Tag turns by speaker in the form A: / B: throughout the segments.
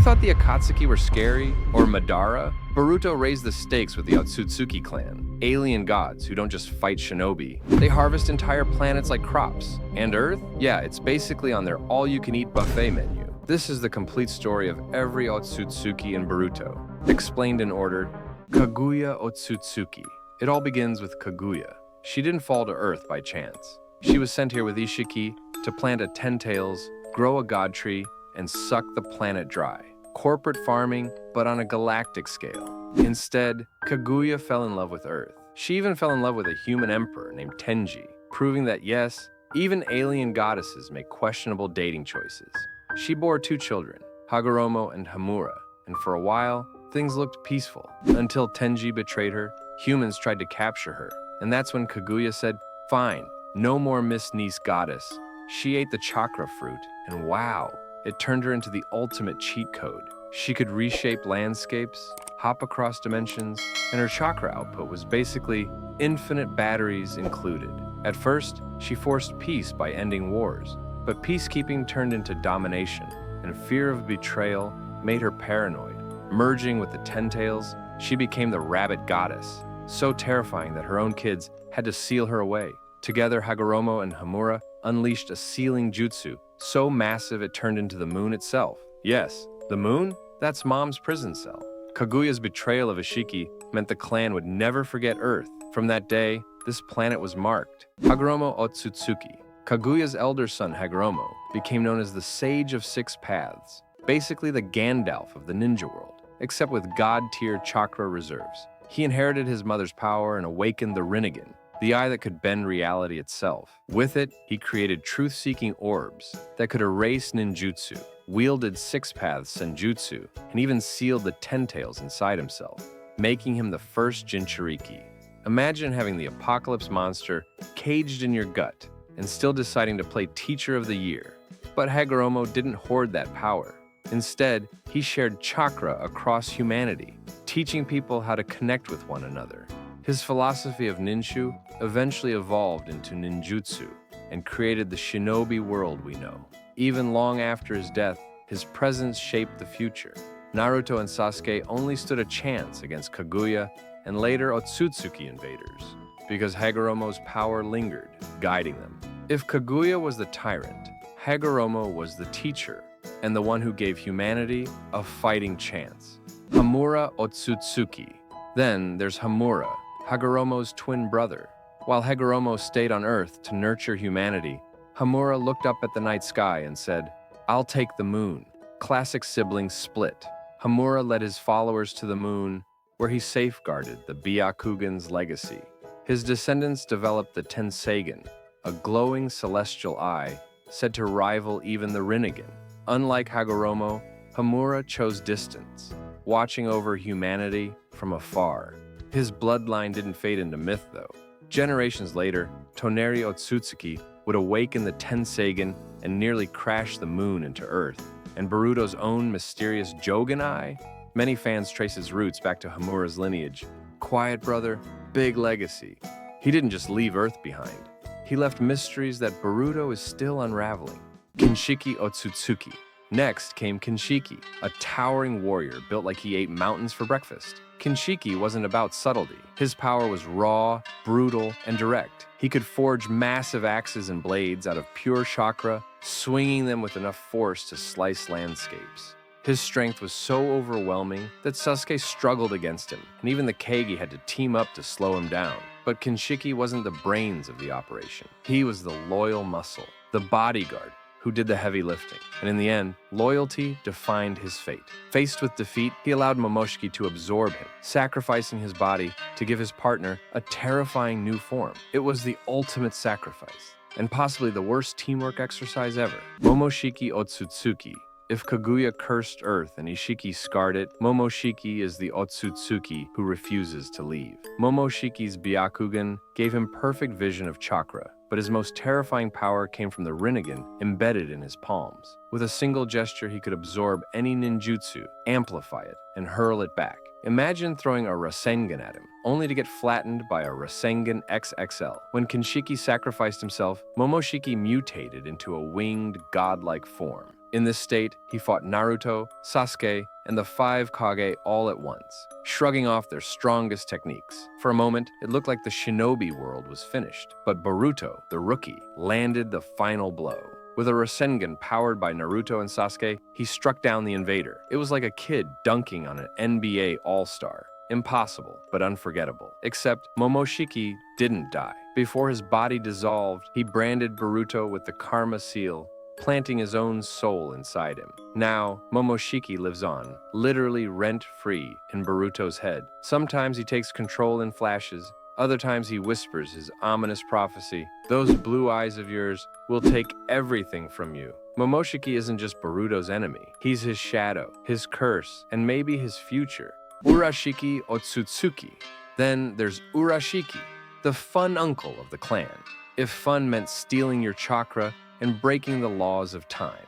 A: thought the Akatsuki were scary, or Madara, Boruto raised the stakes with the Otsutsuki clan, alien gods who don't just fight shinobi. They harvest entire planets like crops. And Earth? Yeah, it's basically on their all-you-can-eat buffet menu. This is the complete story of every Otsutsuki in Boruto, explained in order. Kaguya Otsutsuki. It all begins with Kaguya. She didn't fall to Earth by chance. She was sent here with Ishiki to plant a 10 tails, grow a god tree, and suck the planet dry. Corporate farming, but on a galactic scale. Instead, Kaguya fell in love with Earth. She even fell in love with a human emperor named Tenji, proving that yes, even alien goddesses make questionable dating choices. She bore 2 children, Hagoromo and Hamura, and for a while, things looked peaceful. Until Tenji betrayed her, humans tried to capture her, and that's when Kaguya said, "Fine, no more Miss Nice goddess." She ate the chakra fruit, and wow, it turned her into the ultimate cheat code. She could reshape landscapes, hop across dimensions, and her chakra output was basically infinite batteries included. At first, she forced peace by ending wars, but peacekeeping turned into domination, and fear of betrayal made her paranoid. Merging with the Ten Tails, she became the rabbit goddess, so terrifying that her own kids had to seal her away. Together, Hagoromo and Hamura unleashed a sealing jutsu, so massive it turned into the moon itself. Yes, the moon? That's Mom's prison cell. Kaguya's betrayal of Ishiki meant the clan would never forget Earth. From that day, this planet was marked. Hagoromo Otsutsuki. Kaguya's elder son, Hagoromo, became known as the Sage of Six Paths, basically the Gandalf of the ninja world, except with god-tier chakra reserves. He inherited his mother's power and awakened the Rinnegan, the eye that could bend reality itself. With it, he created truth-seeking orbs that could erase ninjutsu, wielded 6 paths senjutsu, and even sealed the 10 tails inside himself, making him the first Jinchuriki. Imagine having the apocalypse monster caged in your gut and still deciding to play Teacher of the Year. But Hagoromo didn't hoard that power. Instead, he shared chakra across humanity, teaching people how to connect with one another. His philosophy of ninshu eventually evolved into ninjutsu and created the shinobi world we know. Even long after his death, his presence shaped the future. Naruto and Sasuke only stood a chance against Kaguya and later Otsutsuki invaders, because Hagoromo's power lingered, guiding them. If Kaguya was the tyrant, Hagoromo was the teacher and the one who gave humanity a fighting chance. Hamura Otsutsuki. Then there's Hamura, Hagoromo's twin brother. While Hagoromo stayed on Earth to nurture humanity, Hamura looked up at the night sky and said, "I'll take the moon." Classic siblings split. Hamura led his followers to the moon, where he safeguarded the Byakugan's legacy. His descendants developed the Tensagen, a glowing celestial eye said to rival even the Rinnegan. Unlike Hagoromo, Hamura chose distance, watching over humanity from afar. His bloodline didn't fade into myth, though. Generations later, Toneri Otsutsuki would awaken the Tensagen and nearly crash the moon into Earth. And Boruto's own mysterious Jogan Eye? Many fans trace his roots back to Hamura's lineage. Quiet brother, big legacy. He didn't just leave Earth behind. He left mysteries that Boruto is still unraveling. Kinshiki Otsutsuki. Next came Kinshiki, a towering warrior built like he ate mountains for breakfast. Kinshiki wasn't about subtlety. His power was raw, brutal, and direct. He could forge massive axes and blades out of pure chakra, swinging them with enough force to slice landscapes. His strength was so overwhelming that Sasuke struggled against him, and even the Kage had to team up to slow him down. But Kinshiki wasn't the brains of the operation. He was the loyal muscle, the bodyguard, who did the heavy lifting. And in the end, loyalty defined his fate. Faced with defeat, he allowed Momoshiki to absorb him, sacrificing his body to give his partner a terrifying new form. It was the ultimate sacrifice, and possibly the worst teamwork exercise ever. Momoshiki Otsutsuki. If Kaguya cursed Earth and Ishiki scarred it, Momoshiki is the Otsutsuki who refuses to leave. Momoshiki's Byakugan gave him perfect vision of chakra, but his most terrifying power came from the Rinnegan embedded in his palms. With a single gesture, he could absorb any ninjutsu, amplify it, and hurl it back. Imagine throwing a Rasengan at him, only to get flattened by a Rasengan XXL. When Kinshiki sacrificed himself, Momoshiki mutated into a winged, godlike form. In this state, he fought Naruto, Sasuke, and the 5 Kage all at once, shrugging off their strongest techniques. For a moment, it looked like the shinobi world was finished, but Boruto, the rookie, landed the final blow. With a Rasengan powered by Naruto and Sasuke, he struck down the invader. It was like a kid dunking on an NBA All-Star. Impossible, but unforgettable. Except Momoshiki didn't die. Before his body dissolved, he branded Boruto with the Karma Seal, planting his own soul inside him. Now, Momoshiki lives on, literally rent-free in Boruto's head. Sometimes he takes control in flashes, other times he whispers his ominous prophecy. Those blue eyes of yours will take everything from you. Momoshiki isn't just Boruto's enemy. He's his shadow, his curse, and maybe his future. Urashiki Otsutsuki. Then there's Urashiki, the fun uncle of the clan. If fun meant stealing your chakra and breaking the laws of time.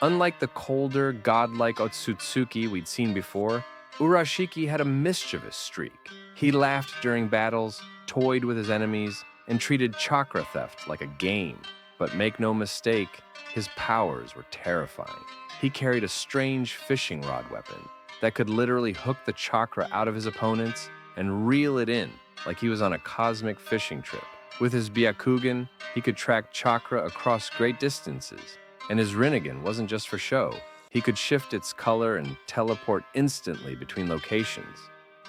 A: Unlike the colder, godlike Otsutsuki we'd seen before, Urashiki had a mischievous streak. He laughed during battles, toyed with his enemies, and treated chakra theft like a game. But make no mistake, his powers were terrifying. He carried a strange fishing rod weapon that could literally hook the chakra out of his opponents and reel it in like he was on a cosmic fishing trip. With his Byakugan, he could track chakra across great distances, and his Rinnegan wasn't just for show. He could shift its color and teleport instantly between locations.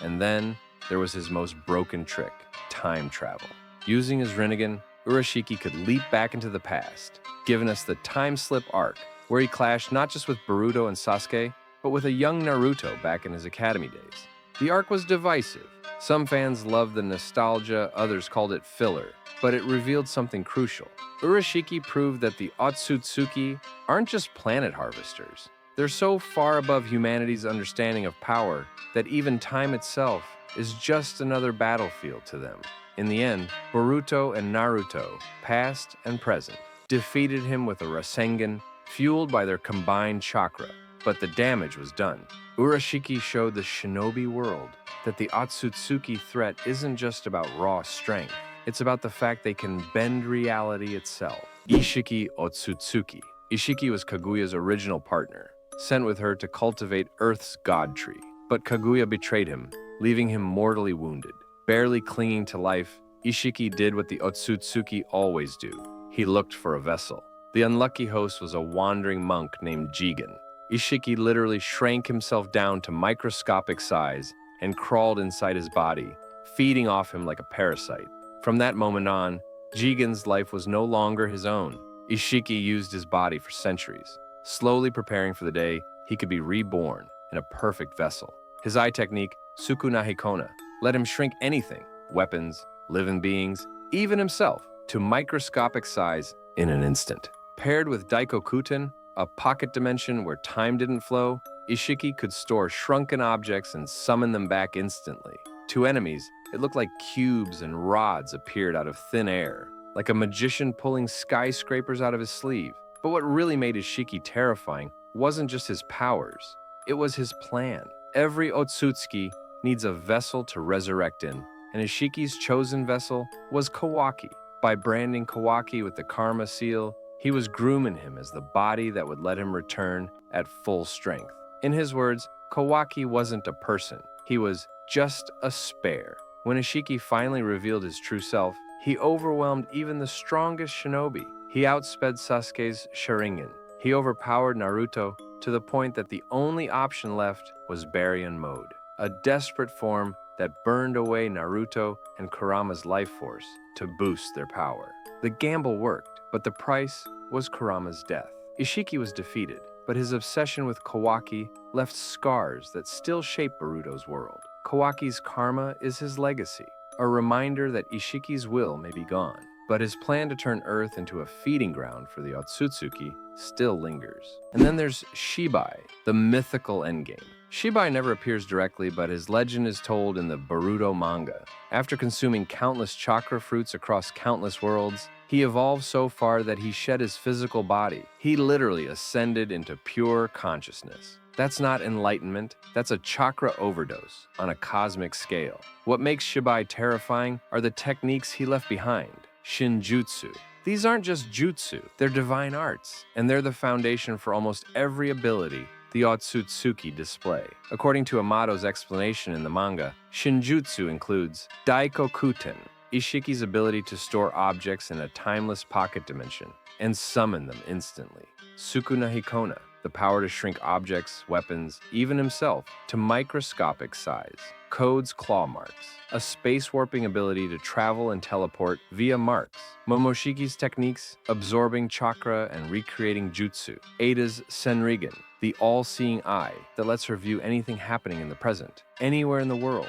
A: And then there was his most broken trick, time travel. Using his Rinnegan, Urashiki could leap back into the past, giving us the time slip arc, where he clashed not just with Boruto and Sasuke, but with a young Naruto back in his academy days. The arc was divisive. Some fans loved the nostalgia, others called it filler, but it revealed something crucial. Urashiki proved that the Otsutsuki aren't just planet harvesters. They're so far above humanity's understanding of power that even time itself is just another battlefield to them. In the end, Boruto and Naruto, past and present, defeated him with a Rasengan fueled by their combined chakra. But the damage was done. Urashiki showed the shinobi world that the Otsutsuki threat isn't just about raw strength. It's about the fact they can bend reality itself. Ishiki Otsutsuki. Ishiki was Kaguya's original partner, sent with her to cultivate Earth's god tree. But Kaguya betrayed him, leaving him mortally wounded. Barely clinging to life, Ishiki did what the Otsutsuki always do. He looked for a vessel. The unlucky host was a wandering monk named Jigen. Ishiki literally shrank himself down to microscopic size and crawled inside his body, feeding off him like a parasite. From that moment on, Jigen's life was no longer his own. Ishiki used his body for centuries, slowly preparing for the day he could be reborn in a perfect vessel. His eye technique, Sukunahikona, let him shrink anything, weapons, living beings, even himself, to microscopic size in an instant. Paired with Daikokuten, a pocket dimension where time didn't flow, Ishiki could store shrunken objects and summon them back instantly. To enemies, it looked like cubes and rods appeared out of thin air, like a magician pulling skyscrapers out of his sleeve. But what really made Ishiki terrifying wasn't just his powers, it was his plan. Every Otsutsuki needs a vessel to resurrect in, and Ishiki's chosen vessel was Kawaki. By branding Kawaki with the Karma Seal, he was grooming him as the body that would let him return at full strength. In his words, Kawaki wasn't a person, he was just a spare. When Ishiki finally revealed his true self, he overwhelmed even the strongest shinobi. He outsped Sasuke's Sharingan. He overpowered Naruto to the point that the only option left was Baryon mode, a desperate form that burned away Naruto and Kurama's life force to boost their power. The gamble worked, but the price was Kurama's death. Ishiki was defeated, but his obsession with Kawaki left scars that still shape Boruto's world. Kawaki's karma is his legacy, a reminder that Ishiki's will may be gone, but his plan to turn Earth into a feeding ground for the Otsutsuki still lingers. And then there's Shibai, the mythical endgame. Shibai never appears directly, but his legend is told in the Boruto manga. After consuming countless chakra fruits across countless worlds, he evolved so far that he shed his physical body. He literally ascended into pure consciousness. That's not enlightenment, that's a chakra overdose on a cosmic scale. What makes Shibai terrifying are the techniques he left behind. Shinjutsu. These aren't just jutsu, they're divine arts, and they're the foundation for almost every ability the Otsutsuki display. According to Amato's explanation in the manga, Shinjutsu includes Daikokuten, Ishiki's ability to store objects in a timeless pocket dimension and summon them instantly. Sukuna Hikona, the power to shrink objects, weapons, even himself, to microscopic size. Code's claw marks, a space warping ability to travel and teleport via marks. Momoshiki's techniques, absorbing chakra and recreating jutsu. Ada's Senrigen, the all-seeing eye that lets her view anything happening in the present, anywhere in the world,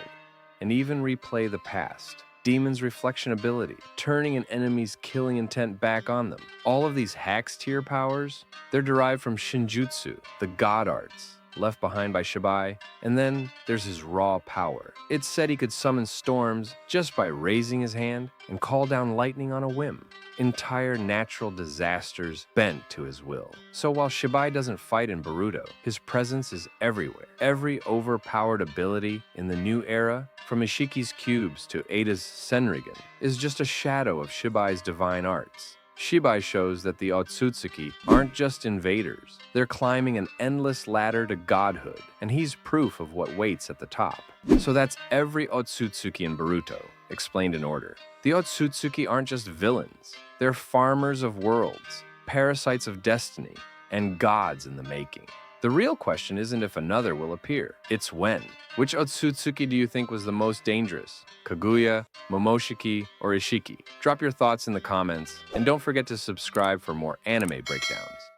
A: and even replay the past. Demon's reflection ability, turning an enemy's killing intent back on them. All of these Hacks tier powers, they're derived from Shinjutsu, the god arts, left behind by Shibai, and then there's his raw power. It's said he could summon storms just by raising his hand and call down lightning on a whim. Entire natural disasters bent to his will. So while Shibai doesn't fight in Boruto, his presence is everywhere. Every overpowered ability in the new era, from Ishiki's cubes to Ada's Senrigen, is just a shadow of Shibai's divine arts. Shibai shows that the Otsutsuki aren't just invaders. They're climbing an endless ladder to godhood, and he's proof of what waits at the top. So that's every Otsutsuki in Boruto, explained in order. The Otsutsuki aren't just villains. They're farmers of worlds, parasites of destiny, and gods in the making. The real question isn't if another will appear, it's when. Which Otsutsuki do you think was the most dangerous? Kaguya, Momoshiki, or Ishiki? Drop your thoughts in the comments, and don't forget to subscribe for more anime breakdowns.